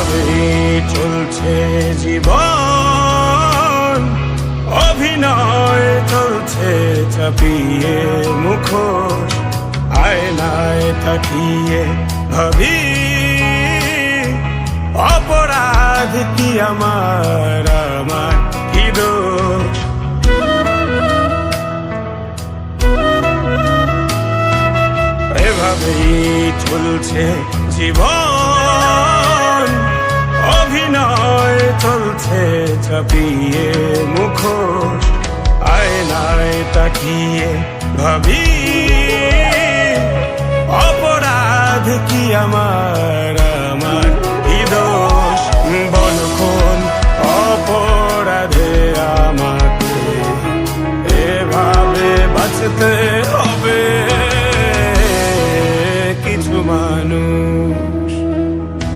এভাবেই চলছে জীবন, অভিনয় চলছে চাপিয়ে মুখোশ, আয়নায় তাকিয়ে ভাবি অপরাধ কি আমার, আমার কি দোষ। এভাবেই চলছে জীবন, অভিনয় চলছে চাপিয়ে মুখোশ, আয়নায় তাকিয়ে ভাবি অপরাধ কি আমার।